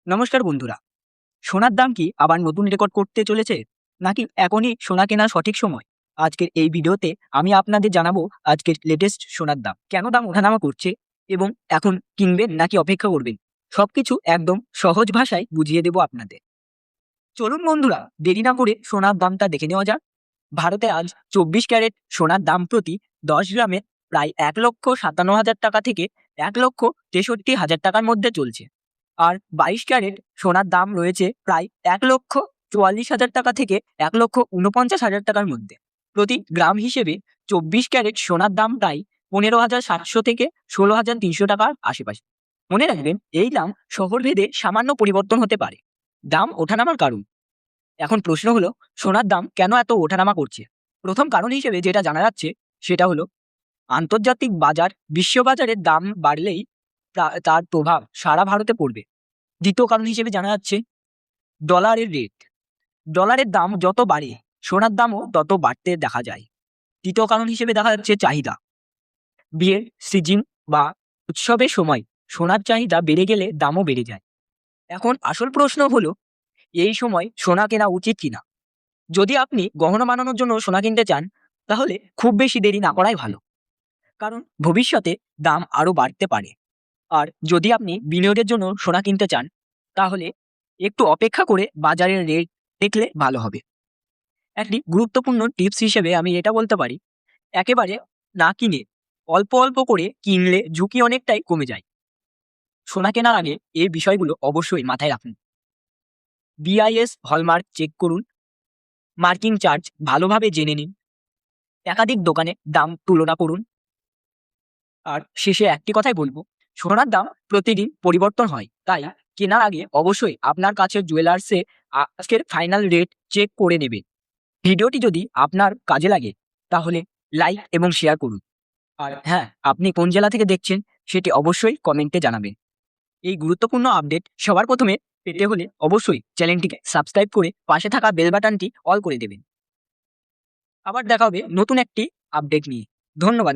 নমস্কার বন্ধুরা। সোনার দাম কি আবার নতুন রেকর্ড করতে চলেছে, নাকি এখনই সোনা কেনার সঠিক সময়? আজকের এই ভিডিওতে আমি আপনাদের জানাবো আজকের লেটেস্ট সোনার দাম কেন দাম ওঠানামা করছে এবং এখন কিনবেন নাকি অপেক্ষা করবেন, সবকিছু একদম সহজ ভাষায় বুঝিয়ে দেবো আপনাদের। চলুন বন্ধুরা, দেরি না করে সোনার দামটা দেখে নেওয়া যাক। ভারতে আজ 24 ক্যারেট সোনার দাম প্রতি 10 গ্রামে প্রায় 1,57,000 টাকা থেকে 1,63,000 টাকার মধ্যে চলছে। আর 22 ক্যারেট সোনার দাম রয়েছে প্রায় 1,44,000 টাকা থেকে 1,49,000 টাকার মধ্যে। প্রতি গ্রাম হিসেবে 24 ক্যারেট সোনার দাম প্রায় 15,700 থেকে 16,300 টাকার আশেপাশে। মনে রাখবেন, এই দাম শহরভেদে সামান্য পরিবর্তন হতে পারে। দাম ওঠানামার কারণ। এখন প্রশ্ন হলো, সোনার দাম কেন এত ওঠানামা করছে? প্রথম কারণ হিসেবে যেটা জানা যাচ্ছে সেটা হলো আন্তর্জাতিক বাজার, বিশ্ব বাজারের দাম বাড়লেই তার প্রভাব সারা ভারতে পড়বে। দ্বিতীয় কারণ হিসেবে জানা যাচ্ছে ডলারের রেট। ডলারের দাম যত বাড়ে সোনার দামও তত বাড়তে দেখা যায়। তৃতীয় কারণ হিসেবে দেখা যাচ্ছে চাহিদা। বিয়ের সিজন বা উৎসবের সময় সোনার চাহিদা বেড়ে গেলে দামও বেড়ে যায়। এখন আসল প্রশ্ন হলো, এই সময় সোনা কেনা উচিত কিনা? যদি আপনি গহনা বানানোর জন্য সোনা কিনতে চান, তাহলে খুব বেশি দেরি না করাই ভালো, কারণ ভবিষ্যতে দাম আরও বাড়তে পারে। আর যদি আপনি বিনিয়োগের জন্য সোনা কিনতে চান, তাহলে একটু অপেক্ষা করে বাজারের রেট দেখলে ভালো হবে। একটি গুরুত্বপূর্ণ টিপস হিসেবে আমি এটা বলতে পারি, একেবারে না কিনে অল্প অল্প করে কিনলে ঝুঁকি অনেকটাই কমে যায়। সোনা কেনার আগে এই বিষয়গুলো অবশ্যই মাথায় রাখুন। বিআইএস হলমার্ক চেক করুন, মার্কিং চার্জ ভালোভাবে জেনে নিন, একাধিক দোকানে দাম তুলনা করুন। আর শেষে একটি কথাই বলবো, সোনার দাম প্রতিদিন পরিবর্তন হয়, তাই কেনার আগে অবশ্যই আপনার কাছের জুয়েলার্সে আজকের ফাইনাল রেট চেক করে নেবেন। ভিডিওটি যদি আপনার কাজে লাগে তাহলে লাইক এবং শেয়ার করুন। আর হ্যাঁ, আপনি কোন জেলা থেকে দেখছেন সেটি অবশ্যই কমেন্টে জানাবেন। এই গুরুত্বপূর্ণ আপডেট সবার প্রথমে পেতে হলে অবশ্যই চ্যানেলটিকে সাবস্ক্রাইব করে পাশে থাকা বেল বাটনটি অল করে দেবেন। আবার দেখা হবে নতুন একটি আপডেট নিয়ে। ধন্যবাদ।